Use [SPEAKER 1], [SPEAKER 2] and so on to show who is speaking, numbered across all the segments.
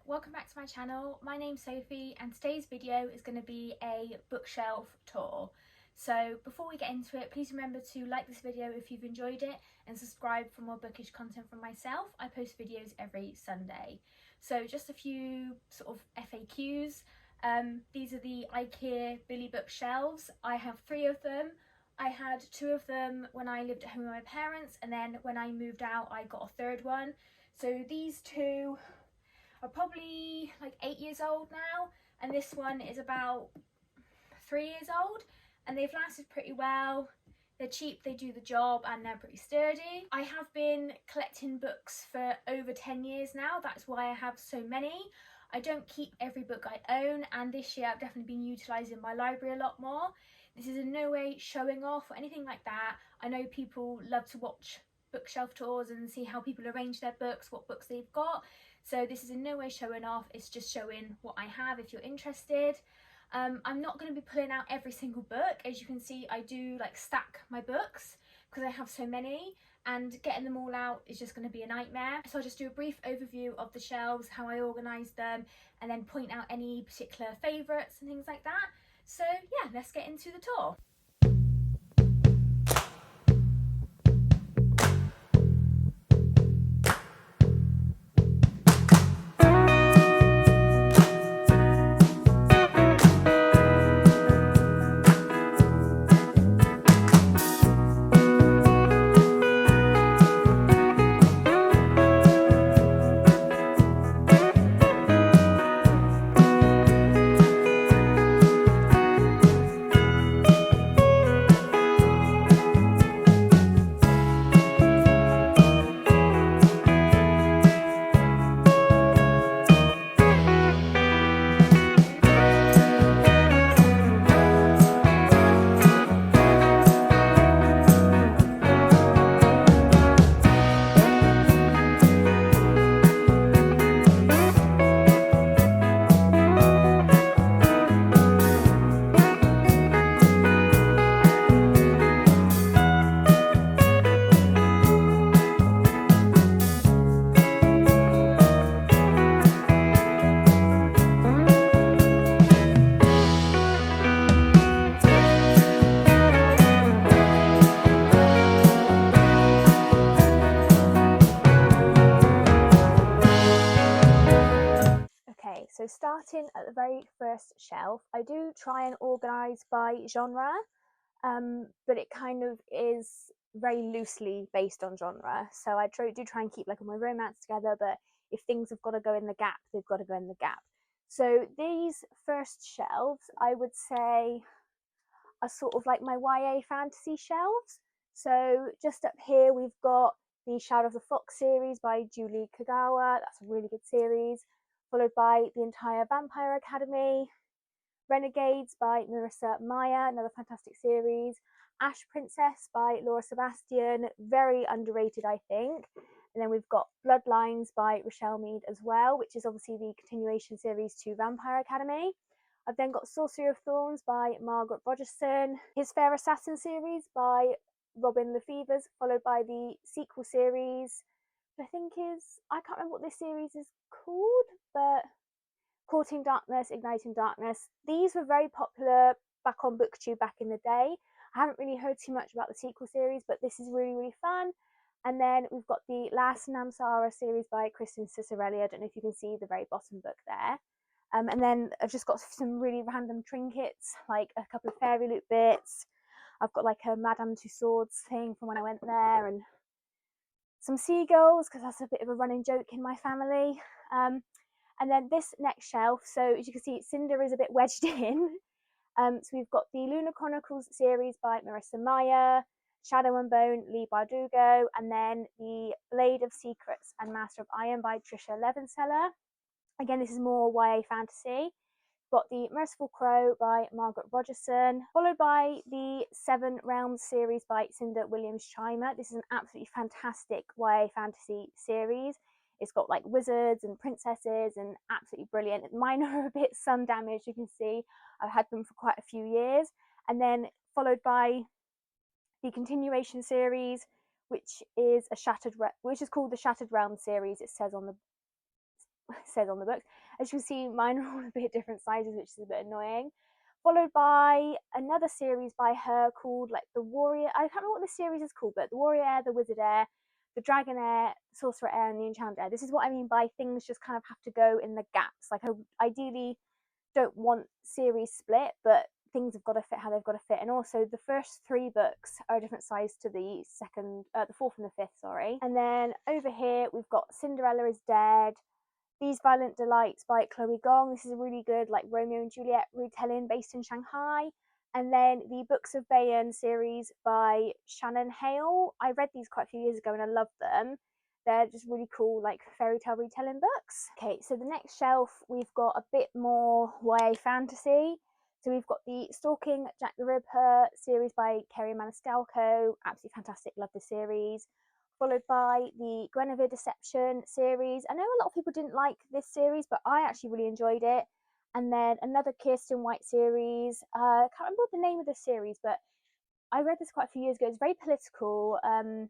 [SPEAKER 1] welcome back to my channel. My name's Sophie and today's video is going to be a bookshelf tour. So before we get into it, please remember to like this video if you've enjoyed it and subscribe for more bookish content from myself. I post videos every Sunday. So just a few sort of FAQs. These are the IKEA Billy bookshelves. I have 3 of them. I had 2 of them when I lived at home with my parents, and then when I moved out I got a 3rd one. So these 2 are probably like 8 years old now, and this one is about 3 years old, and they've lasted pretty well. They're cheap, they do the job, and they're pretty sturdy. I have been collecting books for over 10 years now. That's why I have so many. I don't keep every book I own, and this year I've definitely been utilising my library a lot more. This is in no way showing off or anything like that. I know people love to watch bookshelf tours and see how people arrange their books, what books they've got. So this is in no way showing off, it's just showing what I have if you're interested. I'm not going to be pulling out every single book. As you can see, I do like stack my books because I have so many, and getting them all out is just going to be a nightmare. So I'll just do a brief overview of the shelves, how I organise them, and then point out any particular favourites and things like that. So yeah, let's get into the tour. Okay, so starting at the very first shelf, I do try and organise by genre, but it kind of is very loosely based on genre. So I do try and keep like all my romance together, but if things have got to go in the gap, they've got to go in the gap. So these first shelves, I would say, are sort of like my YA fantasy shelves. So just up here, we've got the Shadow of the Fox series by Julie Kagawa. That's a really good series. Followed by the entire Vampire Academy. Renegades by Marissa Meyer, another fantastic series. Ash Princess by Laura Sebastian, very underrated, I think. And then we've got Bloodlines by Rochelle Mead as well, which is obviously the continuation series to Vampire Academy. I've then got Sorcery of Thorns by Margaret Rogerson, His Fair Assassin series by Robin Lefevers, followed by the sequel series, which I think is, I can't remember what this series is called, but Courting Darkness, Igniting Darkness. These were very popular back on BookTube back in the day. I haven't really heard too much about the sequel series, but this is really, really fun. And then we've got the Last Namsara series by Kristen Cicerelli. I don't know if you can see the very bottom book there. And then I've just got some really random trinkets, like a couple of fairy loot bits. I've got like a Madame Tussauds thing from when I went there, and some seagulls, because that's a bit of a running joke in my family. And then this next shelf, so as you can see, Cinder is a bit wedged in. So we've got the Lunar Chronicles series by Marissa Meyer, Shadow and Bone, Leigh Bardugo, and then the Blade of Secrets and Master of Iron by Tricia Levenseller. Again, this is more YA fantasy. Got the Merciful Crow by Margaret Rogerson, followed by the Seven Realms series by Cinder Williams-Chimer. This is an absolutely fantastic YA fantasy series. It's got like wizards and princesses and absolutely brilliant. Mine are a bit sun damaged, you can see. I've had them for quite a few years. And then followed by the continuation series, which is called the Shattered Realms series. It says on the says on the books. As you can see, mine are all a bit different sizes, which is a bit annoying. Followed by another series by her called like The Warrior. I can't remember what the series is called, but The Warrior Heir, The Wizard Heir, The Dragon Heir, Sorcerer Heir, and The Enchanter Heir. This is what I mean by things just kind of have to go in the gaps. Like, I ideally don't want series split, but things have got to fit how they've got to fit. And also, the first 3 books are a different size to the fourth and the fifth, sorry. And then over here we've got Cinderella is Dead, These Violent Delights by Chloe Gong. This is a really good like Romeo and Juliet retelling based in Shanghai. And then the Books of Bayan series by Shannon Hale. I read these quite a few years ago and I loved them. They're just really cool, like fairy tale retelling books. Okay, so the next shelf, we've got a bit more YA fantasy. So we've got the Stalking Jack the Ripper series by Kerri Maniscalco. Absolutely fantastic, love the series. Followed by the Guinevere Deception series. I know a lot of people didn't like this series, but I actually really enjoyed it. And then another Kirsten White series. I can't remember what the name of the series, but I read this quite a few years ago. It's very political,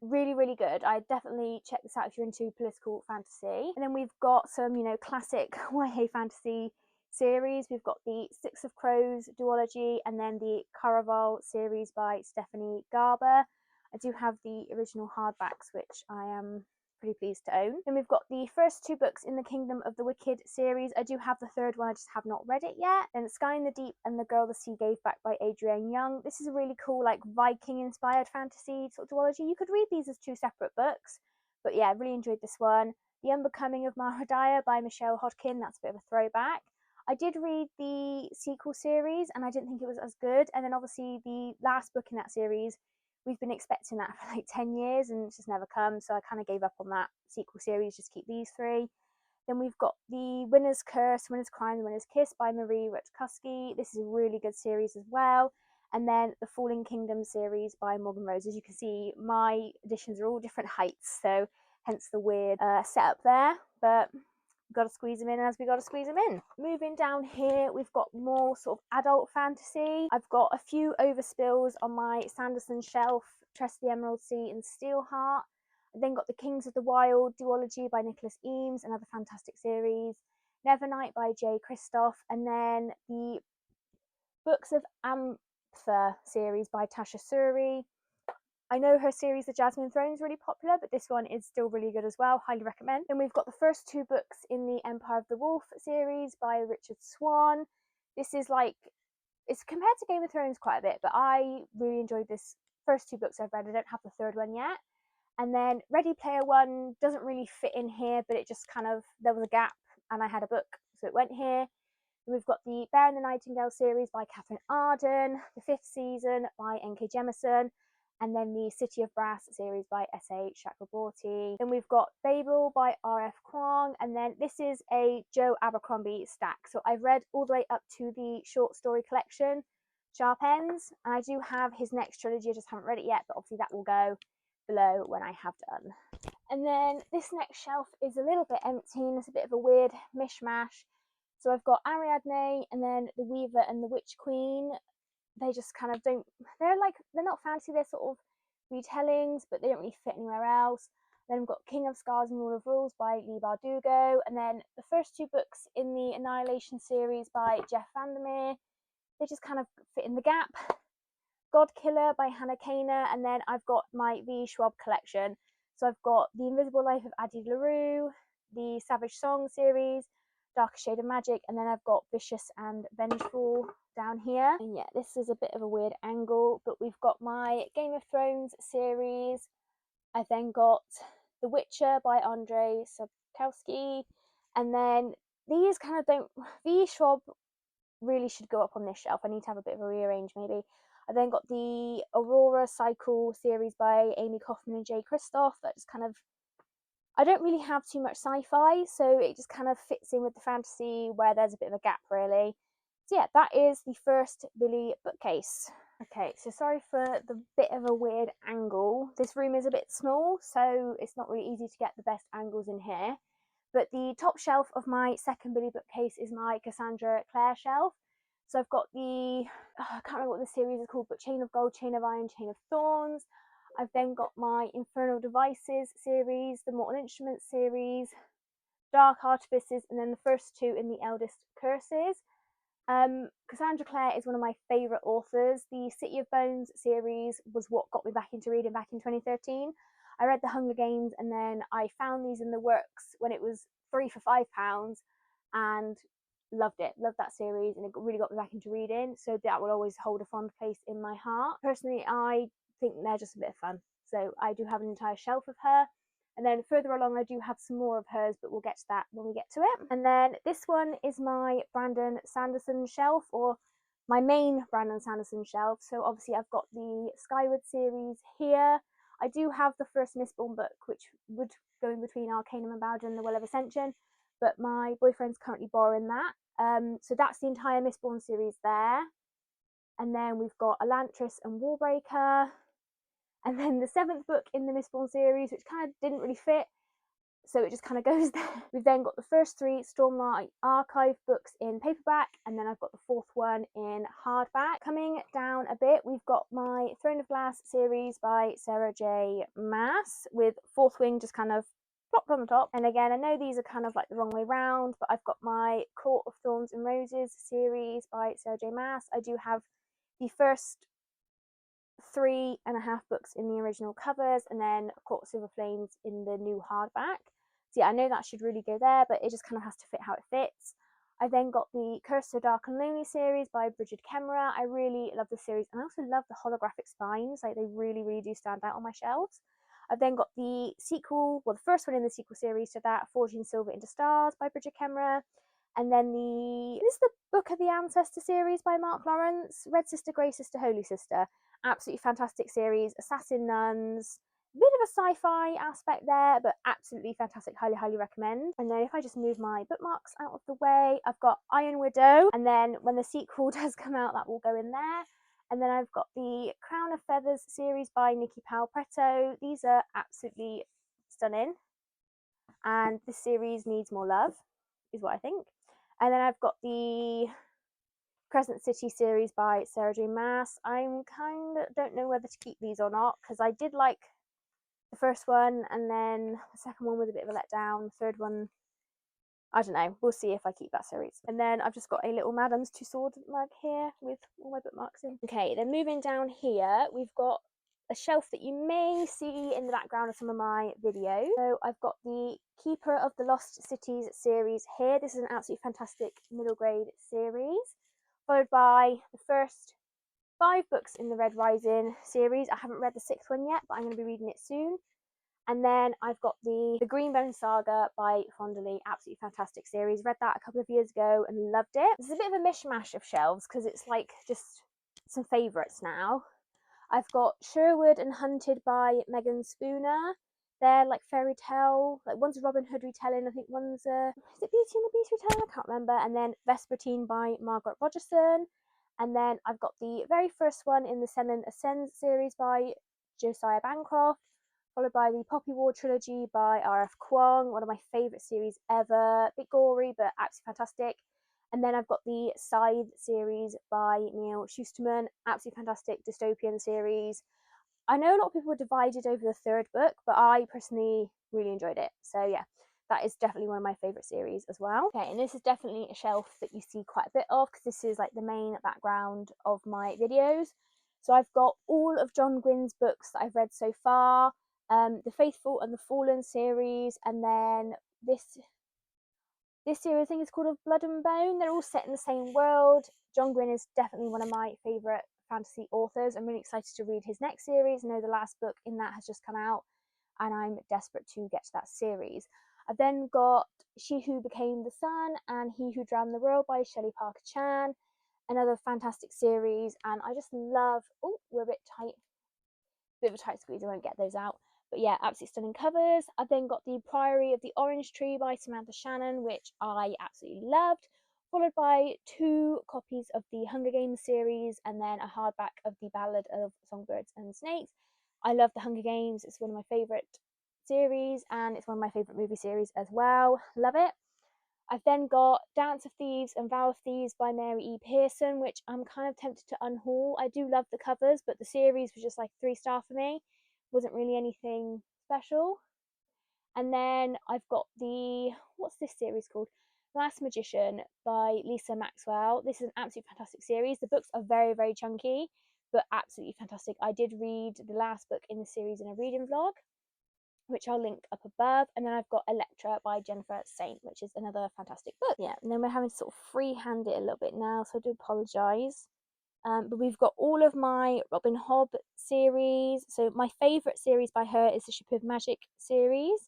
[SPEAKER 1] really, really good. I definitely check this out if you're into political fantasy. And then we've got some, classic YA fantasy series. We've got the Six of Crows duology and then the Caraval series by Stephanie Garber. I do have the original hardbacks, which I am pretty pleased to own. Then we've got the first 2 books in the Kingdom of the Wicked series. I do have the third one, I just have not read it yet. Then Sky in the Deep and The Girl the Sea Gave Back by Adrienne Young. This is a really cool, like Viking-inspired fantasy sort of duology. You could read these as 2 separate books, but yeah, I really enjoyed this one. The Unbecoming of Mahrodaya by Michelle Hodkin. That's a bit of a throwback. I did read the sequel series and I didn't think it was as good. And then obviously the last book in that series, we've been expecting that for like 10 years and it's just never come. So I kind of gave up on that sequel series, just keep these 3. Then we've got the Winner's Curse, Winner's Crime, Winner's Kiss by Marie Rutkoski. This is a really good series as well. And then the Fallen Kingdom series by Morgan Rose. As you can see, my editions are all different heights, so hence the weird setup there. But we've got to squeeze them in as we got to squeeze them in. Moving down here, we've got more sort of adult fantasy. I've got a few overspills on my Sanderson shelf, Tress the Emerald Sea and Steelheart. I then got the Kings of the Wild duology by Nicholas Eames, another fantastic series. Nevernight by Jay Kristoff, and then the Books of Amptha series by Tasha Suri. I know her series, The Jasmine Throne, is really popular, but this one is still really good as well. Highly recommend. Then we've got the first 2 books in the Empire of the Wolf series by Richard Swan. This is like, it's compared to Game of Thrones quite a bit, but I really enjoyed this first 2 books I've read. I don't have the third one yet. And then Ready Player One doesn't really fit in here, but it just kind of, there was a gap and I had a book, so it went here. We've got the Bear and the Nightingale series by Catherine Arden, the 5th season by N.K. Jemisin, and then the City of Brass series by S.A. Chakraborty. Then we've got Babel by R.F. Kuang, and then this is a Joe Abercrombie stack. So I've read all the way up to the short story collection, Sharp Ends, and I do have his next trilogy. I just haven't read it yet, but obviously that will go below when I have done. And then this next shelf is a little bit empty and it's a bit of a weird mishmash. So I've got Ariadne and then The Weaver and the Witch Queen. They just kind of don't, they're not fantasy, they're sort of retellings, but they don't really fit anywhere else. Then we've got King of Scars and Rule of Rules by Leigh Bardugo, and then the first 2 books in the Annihilation series by Jeff Vandermeer. They just kind of fit in the gap. God Killer by Hannah Kaner, and then I've got my V. Schwab collection. So I've got The Invisible Life of Addie LaRue, the Savage Song series, Dark Shade of Magic, and then I've got Vicious and Vengeful down here. And yeah, this is a bit of a weird angle, but we've got my Game of Thrones series. I've then got The Witcher by Andrzej Sapkowski, and then these kind of don't, V. Schwab really should go up on this shelf. I need to have a bit of a rearrange maybe. I then got the Aurora Cycle series by Amy Kaufman and Jay Kristoff. That just kind of, I don't really have too much sci-fi, so it just kind of fits in with the fantasy where there's a bit of a gap really. So yeah, that is the first Billy bookcase. Okay, so sorry for the bit of a weird angle. This room is a bit small, so it's not really easy to get the best angles in here. But the top shelf of my second Billy bookcase is my Cassandra Clare shelf. So I've got the, I can't remember what the series is called, but Chain of Gold, Chain of Iron, Chain of Thorns. I've then got my Infernal Devices series, the Mortal Instruments series, Dark Artifices, and then the first two in The Eldest Curses. Cassandra Clare is one of my favourite authors. The City of Bones series was what got me back into reading back in 2013. I read The Hunger Games, and then I found these in the works when it was 3 for £5 and loved it. Loved that series, and it really got me back into reading. So that will always hold a fond place in my heart. Personally, I think they're just a bit of fun. So I do have an entire shelf of her. And then further along, I do have some more of hers, but we'll get to that when we get to it. And then this one is my Brandon Sanderson shelf, or my main Brandon Sanderson shelf. So obviously I've got the Skyward series here. I do have the first Mistborn book, which would go in between Arcanum and Bowden and the Well of Ascension, but my boyfriend's currently borrowing that. So that's the entire Mistborn series there. And then we've got Elantris and Warbreaker. And then the 7th book in the Mistborn series, which kind of didn't really fit, so it just kind of goes there. We've then got the first 3 Stormlight Archive books in paperback, and then I've got the 4th one in hardback. Coming down a bit, we've got my Throne of Glass series by Sarah J. Maas, with Fourth Wing just kind of plopped on the top. And again, I know these are kind of like the wrong way round, but I've got my Court of Thorns and Roses series by Sarah J. Maas. I do have the first 3.5 books in the original covers, and then Court of Silver Flames in the new hardback. So yeah, I know that should really go there, but it just kind of has to fit how it fits. I then got the Curse of Dark and Lonely series by Brigid Kemmerer. I really love the series, and I also love the holographic spines. Like, they really, really do stand out on my shelves. I've then got the sequel, well, the first one in the sequel series to that, Forging Silver into Stars by Brigid Kemmerer. And then this is the Book of the Ancestor series by Mark Lawrence, Red Sister, Grey Sister, Holy Sister. Absolutely fantastic series. Assassin nuns, a bit of a sci-fi aspect there, but absolutely fantastic. Highly, highly recommend. And then if I just move my bookmarks out of the way, I've got Iron Widow, and then when the sequel does come out, that will go in there. And then I've got the Crown of Feathers series by Nikki Powell Preto. These are absolutely stunning, and this series needs more love, is what I think. And then I've got the Crescent City series by Sarah J. Maas. I'm kind of don't know whether to keep these or not, because I did like the first one, and then the second one was a bit of a letdown. The third one, I don't know. We'll see if I keep that series. And then I've just got a little Madam's Tussauds mug here with all my bookmarks in. Okay, then moving down here, we've got a shelf that you may see in the background of some of my videos. So I've got the Keeper of the Lost Cities series here. This is an absolutely fantastic middle grade series, followed by the first 5 books in the Red Rising series. I haven't read the 6th one yet, but I'm going to be reading it soon. And then I've got the Greenbone Saga by Fonda Lee. Absolutely fantastic series. Read that a couple of years ago and loved it. This is a bit of a mishmash of shelves because it's like just some favourites now. I've got Sherwood and Hunted by Megan Spooner. They're like fairy tale, like one's a Robin Hood retelling, I think one's is it Beauty and the Beast retelling? I can't remember. And then Vespertine by Margaret Rogerson. And then I've got the very first one in the Sennin Ascends series by Josiah Bancroft, followed by the Poppy War trilogy by R.F. Kuang, one of my favourite series ever. A bit gory, but absolutely fantastic. And then I've got the Scythe series by Neil Shusterman. Absolutely fantastic dystopian series. I know a lot of people were divided over the 3rd book, but I personally really enjoyed it. So yeah, that is definitely one of my favourite series as well. Okay, and this is definitely a shelf that you see quite a bit of, because this is like the main background of my videos. So I've got all of John Gwyn's books that I've read so far, the Faithful and the Fallen series, and then this series I think is called Of Blood and Bone. They're all set in the same world. John Gwyn is definitely one of my favourite fantasy authors. I'm really excited to read his next series. I know the last book in that has just come out, and I'm desperate to get to that series. I've then got She Who Became the Sun and He Who Drowned the World by Shelley Parker Chan. Another fantastic series, and I just love, oh, we're a bit tight, bit of a tight squeeze, I won't get those out. But yeah, absolutely stunning covers. I've then got the Priory of the Orange Tree by Samantha Shannon, which I absolutely loved, followed by 2 copies of the Hunger Games series, and then a hardback of the Ballad of Songbirds and Snakes. I love the Hunger Games. It's one of my favourite series, and it's one of my favourite movie series as well. Love it. I've then got Dance of Thieves and Vow of Thieves by Mary E. Pearson, which I'm kind of tempted to unhaul. I do love the covers, but the series was just like 3-star for me. Wasn't really anything special. And then I've got what's this series called? Last Magician by Lisa Maxwell. This is an absolutely fantastic series. The books are very, very chunky, but absolutely fantastic. I did read the last book in the series in a reading vlog, which I'll link up above. And then I've got Electra by Jennifer Saint, which is another fantastic book. Yeah, and then we're having to sort of freehand it a little bit now, so I do apologise. But we've got all of my Robin Hobb series. So my favourite series by her is the Ship of Magic series.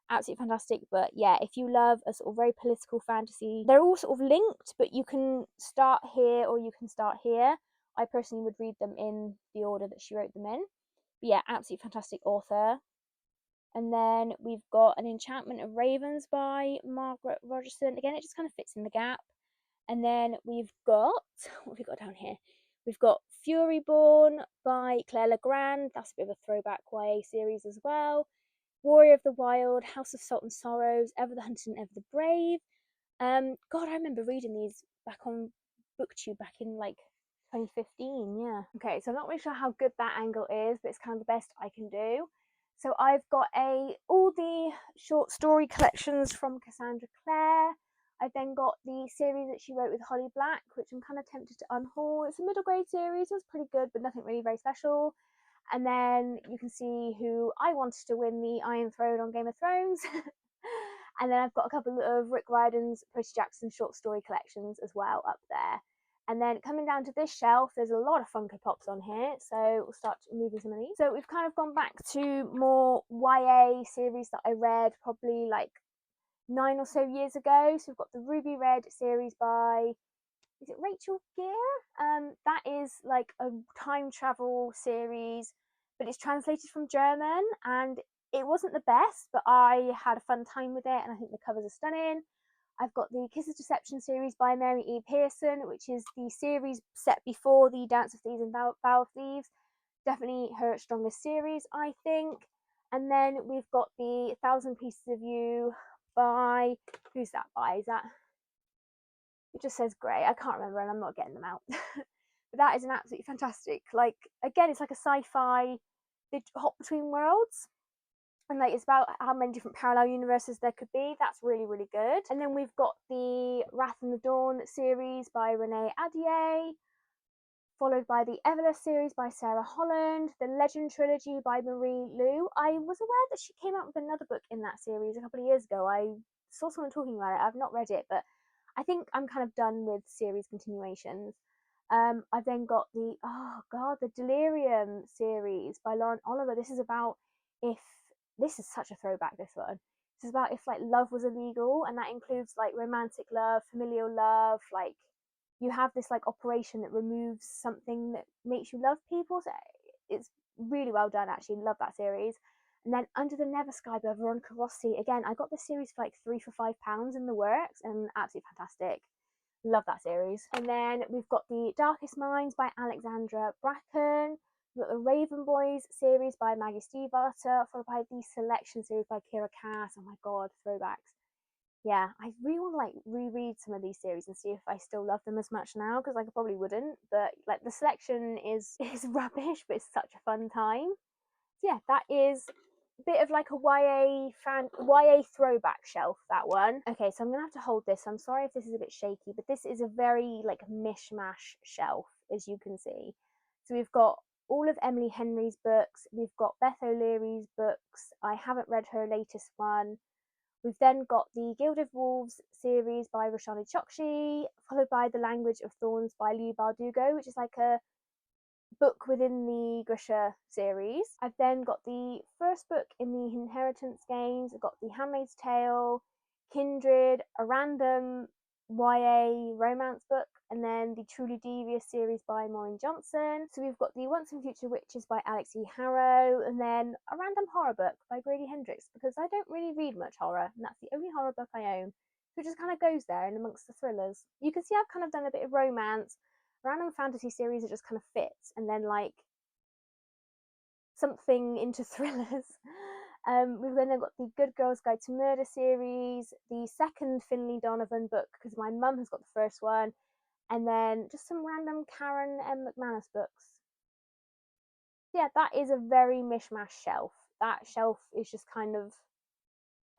[SPEAKER 1] Absolutely fantastic. But yeah, if you love a sort of very political fantasy, they're all sort of linked, but you can start here or you can start here. I personally would read them in the order that she wrote them in. But yeah, absolutely fantastic author. And then we've got An Enchantment of Ravens by Margaret Rogerson. Again, it just kind of fits in the gap. And then we've got, what have we got down here? We've got Furyborn by Claire Legrand. That's a bit of a throwback YA series as well. Warrior of the Wild, House of Salt and Sorrows, Ever the Hunted and Ever the Brave. God, I remember reading these back on BookTube back in like 2015, yeah. Okay, so I'm not really sure how good that angle is, but it's kind of the best I can do. So I've got all the short story collections from Cassandra Clare. I've then got the series that she wrote with Holly Black, which I'm kind of tempted to unhaul. It's a middle grade series, it was pretty good, but nothing really very special. And then you can see who I wanted to win the Iron Throne on Game of Thrones. And then I've got a couple of Rick Riordan's Percy Jackson short story collections as well up there. And then coming down to this shelf, there's a lot of Funko Pops on here, so we'll start moving some of these. So we've kind of gone back to more YA series that I read probably like 9 or so years ago. So we've got the Ruby Red series by, is it Rachel Gear? That is like a time travel series, but it's translated from German, and it wasn't the best, but I had a fun time with it, and I think the covers are stunning. I've got the Kisses Deception series by Mary E. Pearson, which is the series set before the Dance of Thieves and Vow of Thieves. Definitely her strongest series, I think. And then we've got the Thousand Pieces of You by, who's that by? Is that, it just says Grey. I can't remember, and I'm not getting them out. But that is an absolutely fantastic, like, again, it's like a sci-fi, they hop between worlds. And like it's about how many different parallel universes there could be. That's really, really good. And then we've got the Wrath and the Dawn series by Renee Ahdieh, followed by the Evelyn series by Sarah Holland, the Legend trilogy by Marie Lu. I was aware that she came out with another book in that series a couple of years ago. I saw someone talking about it. I've not read it, but I think I'm kind of done with series continuations. I've then got the Delirium series by Lauren Oliver. This is about if this is such a throwback. This one. This is about if like love was illegal, and that includes like romantic love, familial love. Like you have this like operation that removes something that makes you love people. So it's really well done. Actually, love that series. And then Under the Never Sky by Veronica Rossi. Again, I got this series for like £3 for £5 in the works, and absolutely fantastic. Love that series. And then we've got the Darkest Minds by Alexandra Bracken. We've got the Raven Boys series by Maggie Stiefvater, followed by the Selection series by Kira Cass. Oh my god, throwbacks. Yeah, I really want to like reread some of these series and see if I still love them as much now, because like, I probably wouldn't. But like the Selection is rubbish, but it's such a fun time. So yeah, that is bit of like a YA throwback shelf, that one. Okay, so I'm gonna have to hold this. I'm sorry if this is a bit shaky, but this is a very like mishmash shelf, as you can see. So we've got all of Emily Henry's books, we've got Beth O'Leary's books. I haven't read her latest one. We've then got the Gilded Wolves series by Roshani Chokshi, followed by The Language of Thorns by Leigh Bardugo, which is like a book within the Grisha series. I've then got the first book in the Inheritance games. I've got The Handmaid's Tale, Kindred, a random YA romance book, and then the Truly Devious series by Maureen Johnson. So we've got the Once and Future Witches by Alex E. Harrow, and then a random horror book by Grady Hendrix, because I don't really read much horror, and that's the only horror book I own. So it just kind of goes there in amongst the thrillers. You can see I've kind of done a bit of romance, random fantasy series that just kind of fits, and then like something into thrillers. We've then got the Good Girls Guide to Murder series, the second Finlay Donovan book, because my mum has got the first one, and then just some random Karen M. McManus books. Yeah, that is a very mishmash shelf. That shelf is just kind of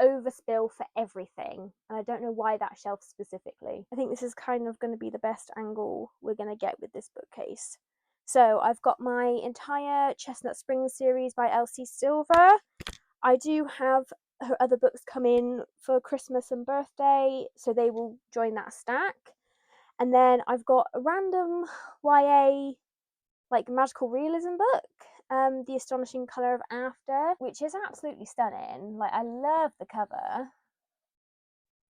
[SPEAKER 1] overspill for everything, and I don't know why that shelf specifically. I think this is kind of going to be the best angle we're going to get with this bookcase. So I've got my entire Chestnut Springs series by Elsie Silver. I do have her other books come in for Christmas and birthday, so they will join that stack. And then I've got a random YA like magical realism book, The Astonishing Colour of After, which is absolutely stunning. Like, I love the cover.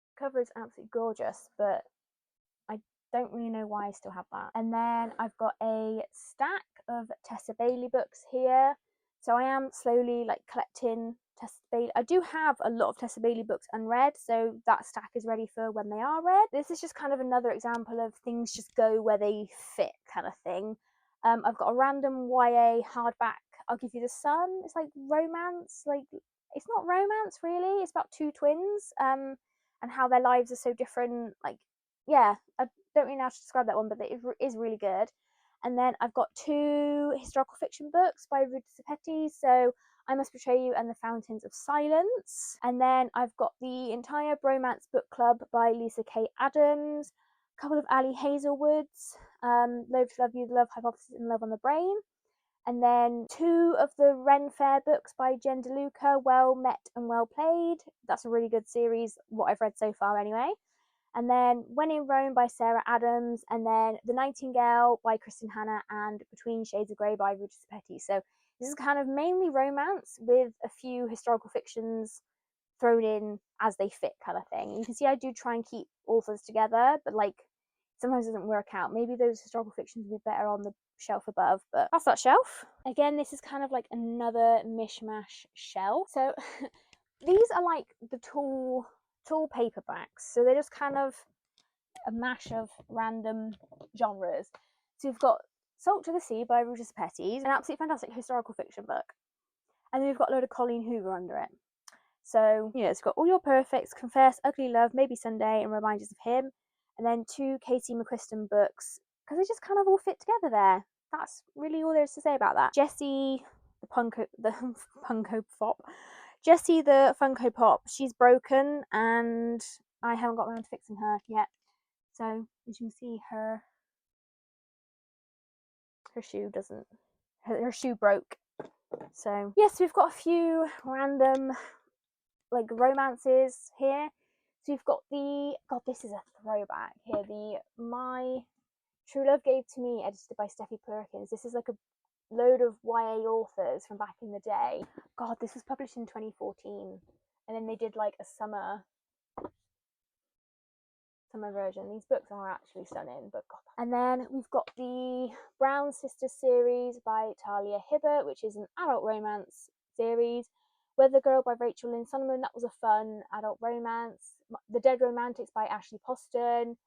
[SPEAKER 1] The cover is absolutely gorgeous, but I don't really know why I still have that. And then I've got a stack of Tessa Bailey books here. So I am slowly like collecting Tessa Bailey. I do have a lot of Tessa Bailey books unread, so that stack is ready for when they are read. This is just kind of another example of things just go where they fit kind of thing. I've got a random YA hardback, I'll Give You the Sun. It's like romance, like it's not romance really. It's about two twins, and how their lives are so different. Like, yeah, I don't really know how to describe that one, but it is really good. And then I've got two historical fiction books by Ruta Sepetys. So I Must Betray You and The Fountains of Silence. And then I've got the entire Bromance Book Club by Lisa K. Adams, a couple of Ali Hazelwoods, Loathe to Love You, The Love Hypothesis, and Love on the Brain. And then two of the Ren Fair books by Jen DeLuca, Well Met and Well Played. That's a really good series, what I've read so far anyway. And then When in Rome by Sarah Adams, and then The Nightingale by Kristen Hanna, and Between Shades of Grey by Ruta Sepetys. So this is kind of mainly romance with a few historical fictions thrown in as they fit kind of thing. You can see I do try and keep authors together, but like sometimes it doesn't work out. Maybe those historical fictions would be better on the shelf above, but that's that shelf. Again, this is kind of like another mishmash shelf. So these are like the tall paperbacks, so they're just kind of a mash of random genres. So you've got Salt to the Sea by Ruta Sepetys, an absolutely fantastic historical fiction book, and then you've got a load of Colleen Hoover under it. So it's got All Your Perfects, Confess, Ugly Love, Maybe Sunday, and Reminders of Him, and then two Casey McQuiston books, because they just kind of all fit together there. That's really all there is to say about that. Jessie, the Funko Pop. Jessie the Funko Pop, she's broken and I haven't got around to fixing her yet. So as you can see, her shoe doesn't, her shoe broke. So yes, we've got a few random like romances here. So you've got the, God, this is a throwback here, the My True Love Gave to Me, edited by Steffi Perkins. This is like a load of YA authors from back in the day. God, this was published in 2014, and then they did like a summer version. These books are actually stunning, but God. And then we've got the Brown Sisters series by Talia Hibbert, which is an adult romance series. Weather Girl by Rachel Lynn Solomon, that was a fun adult romance. The Dead Romantics by Ashley Poston.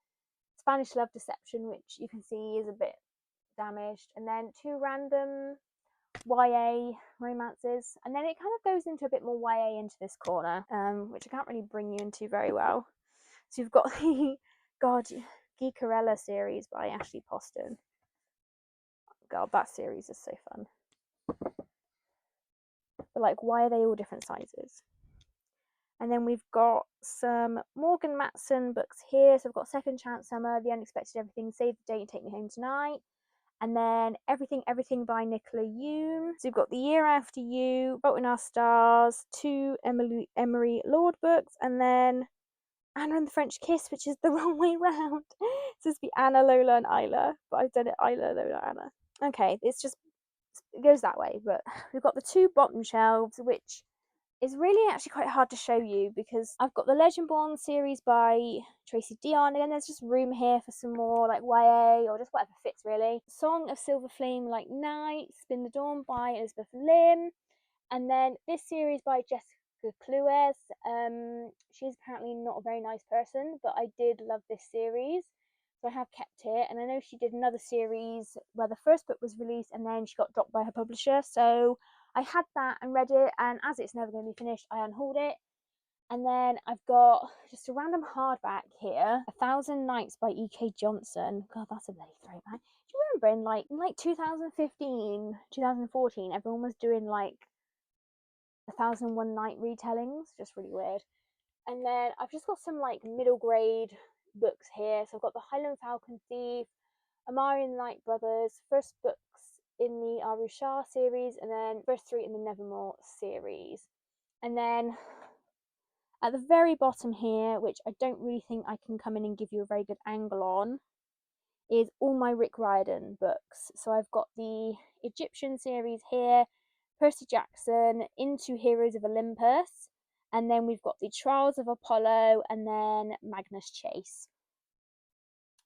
[SPEAKER 1] Spanish Love Deception, which you can see is a bit damaged. And then two random YA romances. And then it kind of goes into a bit more YA into this corner, which I can't really bring you into very well. So you've got the Geekerella series by Ashley Poston. God, that series is so fun. But like, why are they all different sizes? And then we've got some Morgan Matson books here. So we've got Second Chance Summer, The Unexpected Everything, Save the Date, Take Me Home Tonight. And then Everything by Nicola Yoon. So we've got The Year After You, Fault in Our Stars, two Emery Lord books, and then Anna and the French Kiss, which is the wrong way round. It's supposed to be Anna, Lola, and Isla, but I've done it Isla, Lola, Anna. Okay, it goes that way, but we've got the two bottom shelves, which is really actually quite hard to show you because I've got the Legendborn series by Tracy Deonn, and there's just room here for some more like YA or just whatever fits really. Song of Silver Flame Like Night, Spin the Dawn by Elizabeth Lim, and then this series by Jessica Clues. She's apparently not a very nice person, but I did love this series, so I have kept it. And I know she did another series where the first book was released and then she got dropped by her publisher, so I had that and read it, and as it's never going to be finished, I unhauled it. And then I've got just a random hardback here, A Thousand Nights by E.K. Johnson. God, that's a bloody throwback. Do you remember in like 2015, 2014, everyone was doing like 1001 Night retellings, just really weird. And then I've just got some like middle grade books here. So I've got the Highland Falcon Thief, Amari and the Night Brothers, first books in the Aru Shah series, and then first 3 in the Nevermore series. And then at the very bottom here, which I don't really think I can come in and give you a very good angle on, is all my Rick Riordan books. So I've got the Egyptian series here, Percy Jackson, Into Heroes of Olympus, and then we've got the Trials of Apollo, and then Magnus Chase.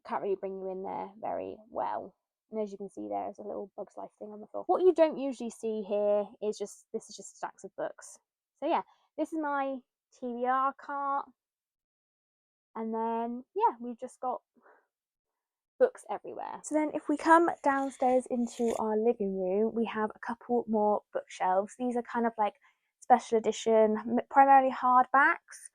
[SPEAKER 1] Can't really bring you in there very well. And as you can see, there's a little Bugs Life thing on the floor. What you don't usually see here is this is just stacks of books. So yeah, this is my TBR cart. And then, yeah, we've just got books everywhere. So then if we come downstairs into our living room, we have a couple more bookshelves. These are kind of like special edition, primarily hardbacks.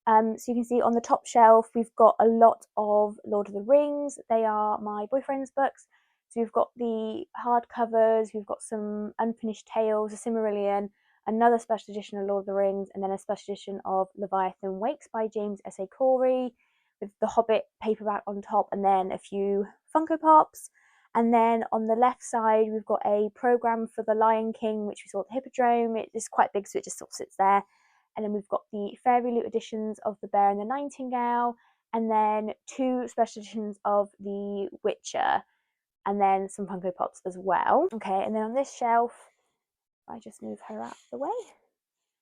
[SPEAKER 1] So you can see on the top shelf, we've got a lot of Lord of the Rings. They are my boyfriend's books. So we've got the hardcovers, we've got some Unfinished Tales, a Silmarillion, another special edition of Lord of the Rings, and then a special edition of Leviathan Wakes by James S.A. Corey, with the Hobbit paperback on top, and then a few Funko Pops. And then on the left side, we've got a program for The Lion King, which we saw at the Hippodrome. It's quite big, so it just sort of sits there. And then we've got the Fairy Loot editions of The Bear and the Nightingale, and then 2 special editions of The Witcher, and then some Funko Pops as well. Okay, and then on this shelf, if I just move her out of the way,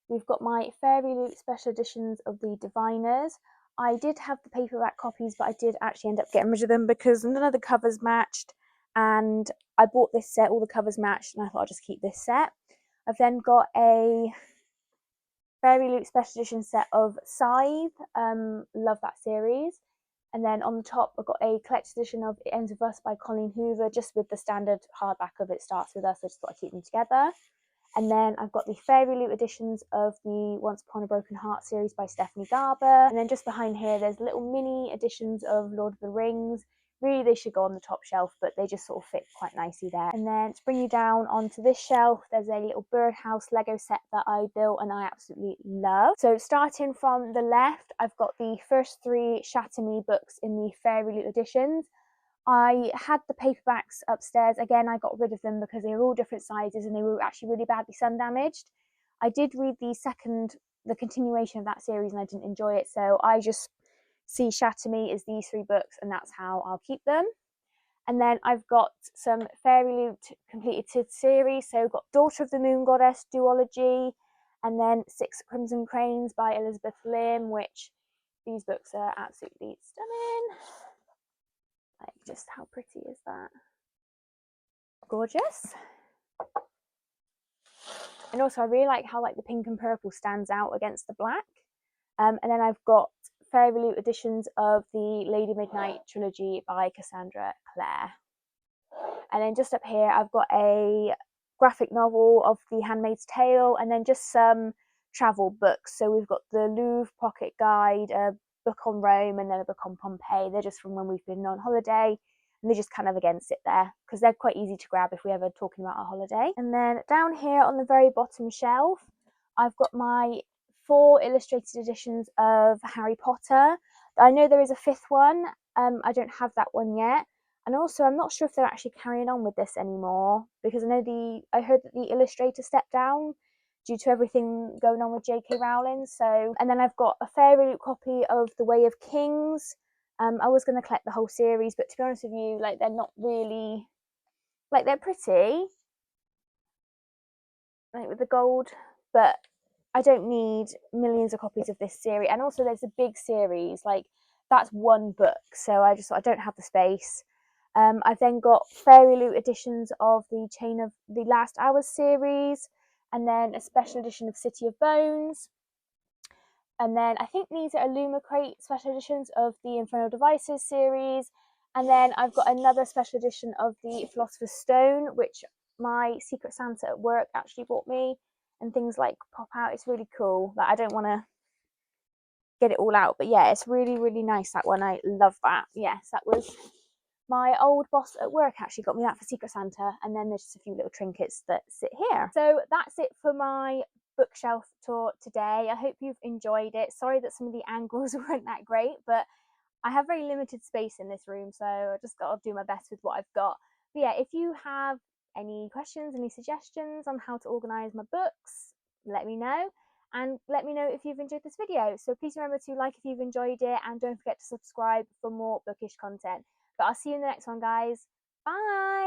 [SPEAKER 1] we've got my Fairy Loot special editions of The Diviners. I did have the paperback copies, but I did actually end up getting rid of them because none of the covers matched, and I bought this set, all the covers matched, and I thought I'll just keep this set. I've then got a Fairy Loot special edition set of Scythe. Love that series. And then on the top, I've got a collector's edition of It Ends With Us by Colleen Hoover, just with the standard hardback of It Starts With Us. I just thought I'd keep them together. And then I've got the Fairy Loot editions of the Once Upon a Broken Heart series by Stephanie Garber. And then just behind here, there's little mini editions of Lord of the Rings. Really, they should go on the top shelf, but they just sort of fit quite nicely there. And then to bring you down onto this shelf, there's a little birdhouse Lego set that I built and I absolutely love. So starting from the left, I've got the first 3 Shatter Me books in the Fairy Loot editions. I had the paperbacks upstairs. Again, I got rid of them because they were all different sizes and they were actually really badly sun damaged. I did read the continuation of that series, and I didn't enjoy it, so I just see Shatter Me as these 3 books, and that's how I'll keep them. And then I've got some Fairy Loot completed series. So I've got Daughter of the Moon Goddess duology, and then 6 Crimson Cranes by Elizabeth Lim, which these books are absolutely stunning. Like, just how pretty is that? Gorgeous. And also I really like how like the pink and purple stands out against the black. And then I've got Fairy Loot editions of the Lady Midnight trilogy by Cassandra Clare. And then just up here, I've got a graphic novel of The Handmaid's Tale, and then just some travel books. So we've got the Louvre Pocket Guide, a book on Rome, and then a book on Pompeii. They're just from when we've been on holiday, and they just kind of again sit there because they're quite easy to grab if we ever talking about our holiday. And then down here on the very bottom shelf, I've got my 4 illustrated editions of Harry Potter. I know there is a 5th one. I don't have that one yet. And also, I'm not sure if they're actually carrying on with this anymore, because I heard that the illustrator stepped down due to everything going on with J.K. Rowling. So, and then I've got a Fairy Loot copy of The Way of Kings. I was going to collect the whole series, but to be honest with you, like, they're not really, like, they're pretty, like with the gold, but I don't need millions of copies of this series. And also, there's a big series, like, that's one book, so I just thought I don't have the space. I've then got Fairy Loot editions of the Chain of the Last Hours series, and then a special edition of City of Bones. And then I think these are Illumicrate special editions of the Infernal Devices series. And then I've got another special edition of the Philosopher's Stone, which my Secret Santa at work actually bought me, and things like pop out. It's really cool. Like, I don't want to get it all out, but yeah, it's really, really nice, that one. I love that. Yes, that was my old boss at work actually got me that for Secret Santa, and then there's just a few little trinkets that sit here. So that's it for my bookshelf tour today. I hope you've enjoyed it. Sorry that some of the angles weren't that great, but I have very limited space in this room, so I just got to do my best with what I've got. But yeah, if you have any questions, any suggestions on how to organise my books, let me know. And let me know if you've enjoyed this video. So please remember to like if you've enjoyed it, and don't forget to subscribe for more bookish content. But I'll see you in the next one, guys. Bye!